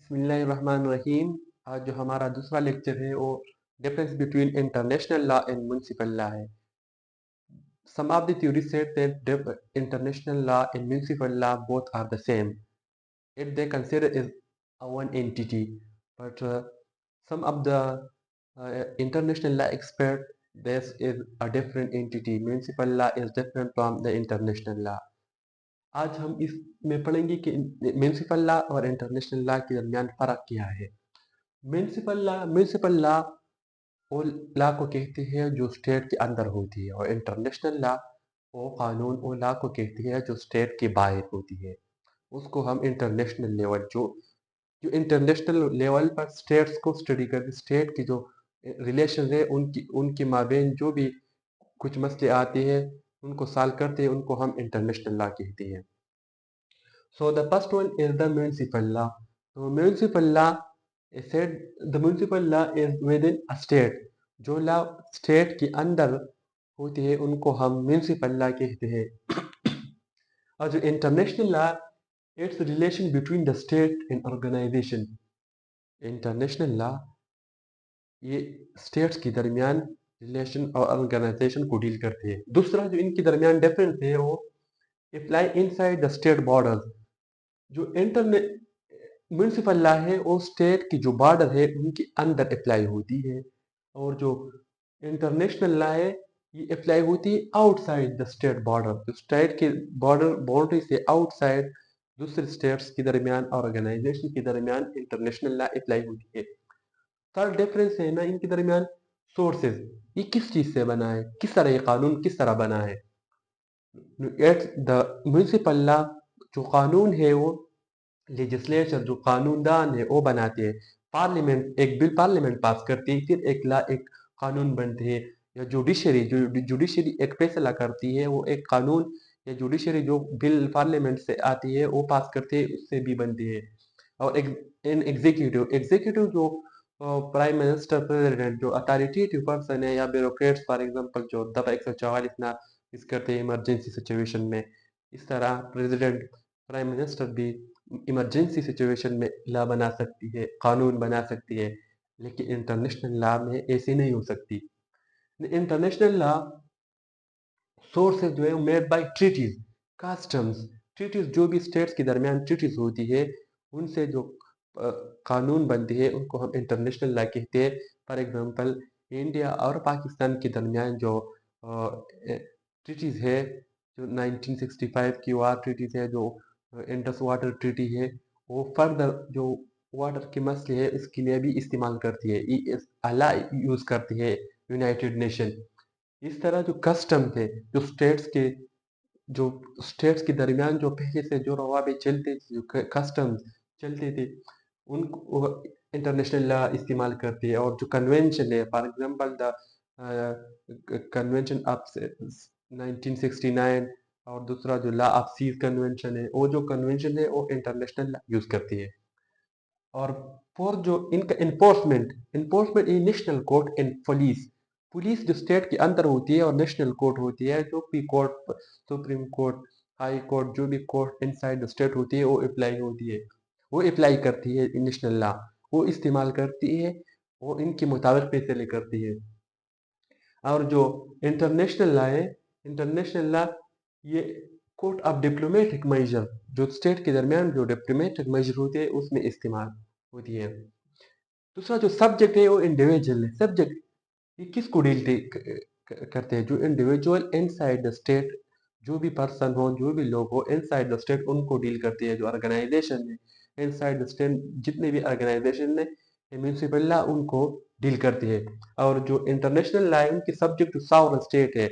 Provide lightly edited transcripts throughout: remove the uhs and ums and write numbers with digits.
बिस्मिल्लाहिर्रहमानिर्रहीम। आज जो हमारा दूसरा लेक्चर है वो difference between international law and municipal law है। Some of the theories said that international law and municipal law both are the same. If they consider is a one entity, but some of the international law expert this is a different entity. Municipal law is different from the international law. आज हम इसमें पढ़ेंगे कि municipal law और international law के दरमियान फ़र्क क्या है। म्यूनिसिपल लॉ वो लॉ को कहते हैं जो स्टेट के अंदर होती है, और इंटरनेशनल लॉ वो कानून वो लॉ को कहती है जो स्टेट के बाहर होती है। उसको हम इंटरनेशनल लेवल जो जो इंटरनेशनल लेवल पर स्टेट्स को स्टडी करते, स्टेट की जो रिलेशन है उनकी उनके माबेन जो भी कुछ मसले आते हैं उनको सॉल्व करते हैं, उनको हम इंटरनेशनल लॉ कहते हैं। So the first one is the municipal law. So municipal law is said the municipal law is within a state. जो लॉ स्टेट के अंदर होती है उनको हम म्यूनिसिपल लॉ कहते हैं। और जो international law it's relation between the state and organisation. International law ये स्टेट्स के दरमियान रिलेशन और ऑर्गेनाइजेशन को डील करते हैं। दूसरा जो इनके दरमियान डिफरेंस है वो apply inside the state borders. जो म्यूनिसिपल लॉ है वो स्टेट की जो बॉर्डर है उनके अंदर अप्लाई होती है, और जो इंटरनेशनल लॉ है ये अप्लाई होती है आउटसाइड द स्टेट बॉर्डर। जो स्टेट के बॉर्डर बाउंड्री से आउटसाइड दूसरे स्टेट्स के दरमियान और ऑर्गेनाइजेशन के दरमियान इंटरनेशनल लॉ अप्लाई होती है। थर्ड डिफरेंस है ना इनके दरमियान सोर्सेज, ये किस चीज़ से बना है, किस तरह ये कानून किस तरह बना है। द म्यूनिसिपल लॉ जो कानून है वो लेजिस्लेचर जो कानूनदान है वो बनाते हैं। पार्लियामेंट एक बिल पार्लियामेंट पास करती है, फिर एक कानून बनते हैं। या जुडिशरी एक फैसला करती है, वो एक कानून या जुडिशरी जो बिल पार्लियामेंट से आती है वो पास करते हैं, उससे भी बनती है। और एग्जीक्यूटिव जो प्राइम मिनिस्टर प्रेसिडेंट जो अथॉरिटेटिव पर्सन है, या ब्यूरोक्रेट्स फॉर एग्जांपल जो दफा 144 नाफिज करते हैं इमरजेंसी सिचुएशन में। इस तरह प्रेसिडेंट प्राइम मिनिस्टर भी इमरजेंसी सिचुएशन में लॉ बना सकती है, कानून बना सकती है, लेकिन इंटरनेशनल लॉ में ऐसी नहीं हो सकती। इंटरनेशनल लॉ सोर्सेज जो है made by treaties, customs. Treaties जो भी स्टेट्स के दरमियान ट्रीटीज होती है उनसे जो कानून बनती है उनको हम इंटरनेशनल लॉ कहते हैं। फॉर एग्जांपल इंडिया और पाकिस्तान के दरमियान जो ट्रीटीज है, जो 1965 की वार ट्रीटीज है, जो इंडस वाटर ट्रीटी है, वो फर्दर जो वाटर के मसले है उसके लिए भी इस्तेमाल करती है, अला यूज करती है यूनाइटेड नेशन। इस तरह जो कस्टम थे जो स्टेट्स के दरमियान जो पहले से जो रवाबे चलते थे, जो कस्टम चलते थे, उनको इंटरनेशनल लॉ इस्तेमाल करती है। और जो कन्वेंशन है, for example the convention of 1969, और दूसरा जो लॉ ऑफ सीज कन्वेंशन है, वो जो कन्वेंशन है वो इंटरनेशनल लॉ यूज करती है। और फॉर जो इनका enforcement national court and police जो स्टेट के अंदर होती है, और नेशनल कोर्ट होती है जो भी court, supreme court, high court, जो भी कोर्ट इनसाइड द स्टेट होती है वो अप्लाई होती है, वो अप्लाई करती है नेशनल लॉ, वो इस्तेमाल करती है, वो इनके मुताबिक फैसले करती है। और जो इंटरनेशनल लॉ है, इंटरनेशनल लॉ ये कोर्ट ऑफ डिप्लोमेटिक मेजर, जो स्टेट के दरमियान जो डिप्लोमेटिक मेजर होते हैं उसमें इस्तेमाल होती है। दूसरा जो सब्जेक्ट है वो इंडिविजुअल है। सब्जेक्ट ये किसको डील करते हैं, जो इंडिविजुअल इनसाइड द स्टेट, जो भी पर्सन हो, जो भी लोग हो इनसाइड द स्टेट उनको डील करती है। जो ऑर्गेनाइजेशन है इनसाइड द स्टेट, जितने भी ऑर्गेनाइजेशन है म्यूनिसिपल लॉ उनको डील करती है। और जो इंटरनेशनल लॉ है उनकी सब्जेक्ट टू सॉवरेन स्टेट है,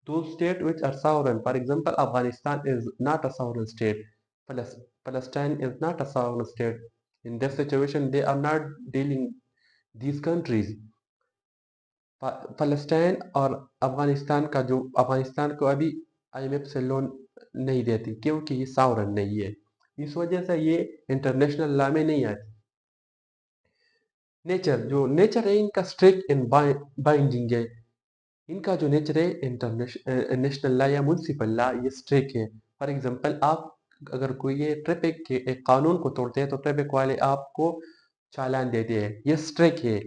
दो state which are sovereign. For example Afghanistan is not a sovereign state, Palestine is not a sovereign state. In this situation, they are not dealing these countries. फलस्तीन और अफगानिस्तान का जो अफगानिस्तान को अभी IMF से loan नहीं देती क्योंकि ये सॉवरेन नहीं है, इस वजह से ये इंटरनेशनल लॉ में नहीं आती। नेचर है इनका स्ट्रिक्ट एंड बाइंडिंग है। इनका जो नेचर है इंटरनेशनल लॉ या म्युनिसिपल लॉ ये स्ट्रिक्ट है। फॉर एग्जांपल आप अगर कोई ये ट्रैफिक के एक कानून को तोड़ते हैं तो ट्रैफिक वाले आपको चालान देते हैं। ये स्ट्रिक है,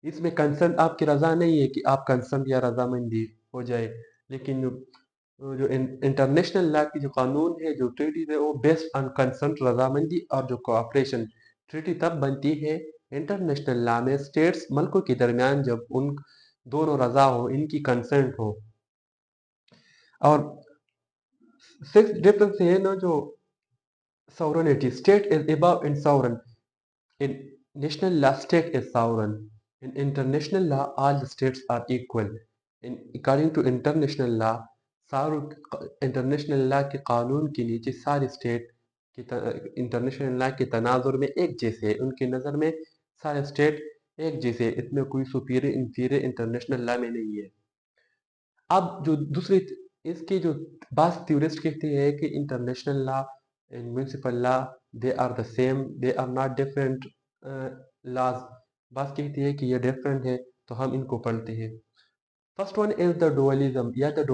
इसमें कंसर्न आपकी रज़ा नहीं है कि आप कंसर्न या रजामंदी हो जाए। लेकिन जो इंटरनेशनल लॉ की जो कानून है, जो ट्रीटी है, वो बेस्ड ऑन कंसर्न, रजामंदी और जो कोऑपरेशन। ट्रीटी तब बनती है इंटरनेशनल लॉ में स्टेट्स मुल्कों के दरमियान जब उन दोनों रजा हो, इनकी कंसेंट हो। और सिक्स डिफरेंस है ना, जो sovereignty, state is above in sovereign. In national law, state is sovereign. In international law, all the states are equal. According to international law, international law के कानून के नीचे सारे स्टेट की इंटरनेशनल लॉ के तनाजुर में एक जैसे है। उनकी नज़र में सारे स्टेट एक जैसे है, इसमें कोई सुपीरियर इंफीरियर इंटरनेशनल लॉ में नहीं है। अब जो दूसरी इसकी जो बात थ्योरिस्ट कहते हैं कि international law and municipal law they are the same, they are not different laws. बात कहती है कि ये डिफरेंट है, तो हम इनको पढ़ते हैं। First one is the dualism या the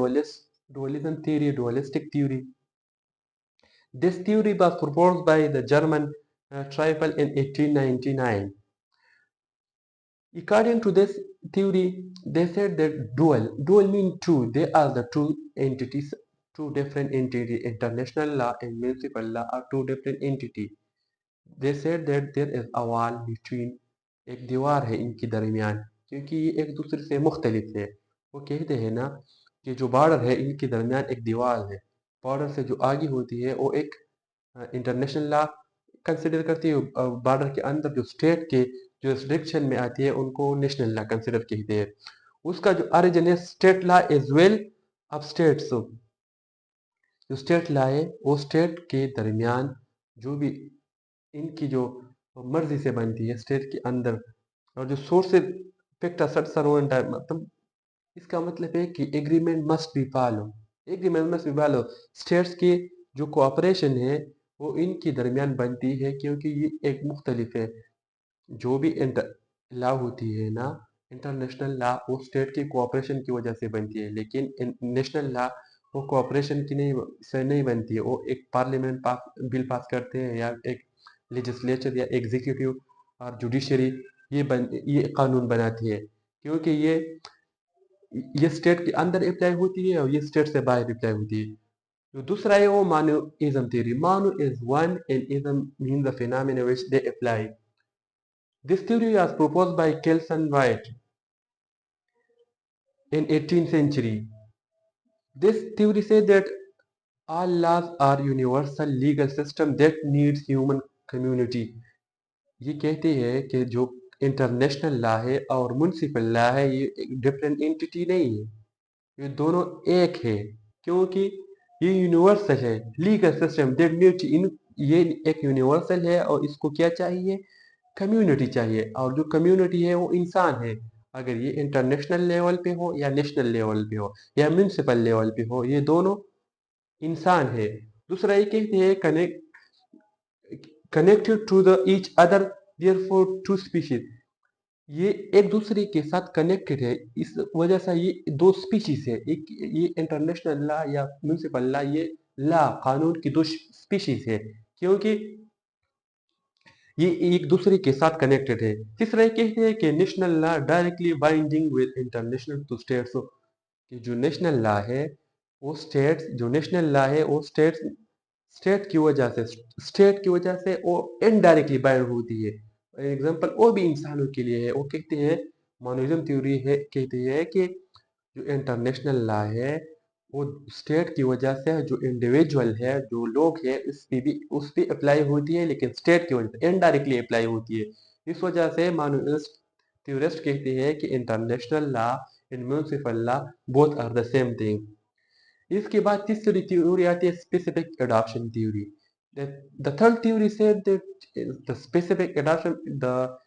dualism theory, dualistic theory. This theory was proposed by the German Tribal in 1899. According to this theory, they said that dual mean two. They are the two entities, two different entities. International law and municipal law are two different entities. They said that there is a wall between, एक दीवार है इनके दरमियान, क्योंकि ये एक दूसरे से मुख्तलिफ है। वो कहते हैं ना कि जो बॉर्डर है इनके दरमियान एक दीवार है, बॉर्डर से जो आगे होती है वो एक इंटरनेशनल लॉ कंसिडर करती है, बॉर्डर के अंदर जो स्टेट के जुरिस्डिक्शन में आती है उनको नेशनल लॉ कंसिडर कहते हैं। उसका जो ओरिजिन है state law as well of states. जो स्टेट लॉ है वो स्टेट के दरमियान जो भी इनकी जो मर्जी से बनती है स्टेट के अंदर, और जो सोर्सेज पिक्टा सरोन टाइप, मतलब इसका मतलब है कि agreement must be follow, agreement must be follow. States की जो कोऑपरेशन है वो इनके दरमियान बनती है, क्योंकि ये एक मुख्तलिफ है। जो भी लॉ होती है ना, इंटरनेशनल लॉ वो स्टेट की कोऑपरेशन की वजह से बनती है, लेकिन नेशनल लॉ वो कोऑपरेशन की नहीं से नहीं बनती है। वो एक पार्लियामेंट बिल पास करते हैं या एक लेजिस्लेचर या एग्जीक्यूटिव और जुडिशरी ये कानून बनाती है, क्योंकि ये स्टेट के अंदर अप्लाई होती है और ये स्टेट से बाहर अप्लाई होती है। जो दूसरा है वो monoism theory. Mono is one and ism mean the phenomena which they apply. This theory was proposed by Kelson White in 18th century. This theory says that all laws are universal legal system that needs human community. ये कहते हैं कि जो international law है और municipal law है ये एक डिफरेंट एंटिटी नहीं है, ये दोनों एक है, क्योंकि ये यूनिवर्सल है। लीगल सिस्टम दैट नीड्स इन, ये एक यूनिवर्सल है और इसको क्या चाहिए, कम्युनिटी चाहिए, और जो कम्युनिटी है वो इंसान है। अगर ये इंटरनेशनल लेवल पे हो या नेशनल लेवल पे हो या म्युनिसिपल लेवल पे हो, ये दोनों इंसान है। दूसरा ये कहते हैं connected to the each other therefore two species. ये एक दूसरे के साथ कनेक्टेड है, इस वजह से ये दो स्पीशीज है। एक ये इंटरनेशनल लॉ या म्युनिसिपल लॉ, ये लॉ कानून की दो स्पीशीज है, क्योंकि ये एक दूसरे के साथ कनेक्टेड है। तीसरा ये कहते हैं कि national law directly binding with international to states, कि जो नेशनल लॉ है वो स्टेट्स, जो नेशनल लॉ है वो स्टेट की वजह से वो इनडायरेक्टली बाइंड होती है। एग्जांपल वो भी इंसानों के लिए है। वो कहते हैं, मोनोइज्म थ्योरी है, कहती है कि जो इंटरनेशनल लॉ है वो स्टेट की वजह से जो इंडिविजुअल है, जो लोग है, उस पे अप्लाई होती है, लेकिन स्टेट की वजह से इनडायरेक्टली अप्लाई होती है। इस वजह से मोनोइज्म थ्योरिस्ट कहते हैं कि international law and municipal law both are the same thing. इसके बाद तीसरी थ्योरी आती है specific adoption theory. The third theory said that the specific adoption, the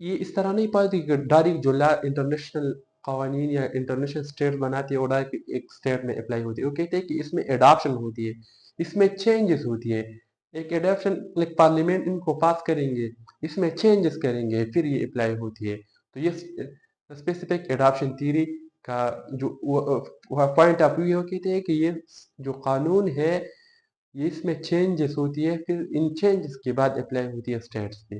ये इस तरह नहीं पाती कि डायरेक्ट जो लॉ इंटरनेशनल कवानीन या इंटरनेशनल स्टेट बनाती है वो डायरेक्ट एक स्टेट में अप्लाई होती है। वो कहते हैं कि इसमें एडॉप्शन होती है, इसमें चेंजेस होती है। एक एडॉप्शन लाइक पार्लियामेंट इनको पास करेंगे, इसमें चेंजेस करेंगे, फिर ये अप्लाई होती है। तो ये स्पेसिफिक एडॉप्शन थ्योरी का जो पॉइंट ऑफ व्यू कहते हैं कि ये जो कानून है یہ اس میں چینجز ہوتی ہے، پھر ان چینجز کے بعد اپلائی ہوتی ہے اسٹیٹس پہ۔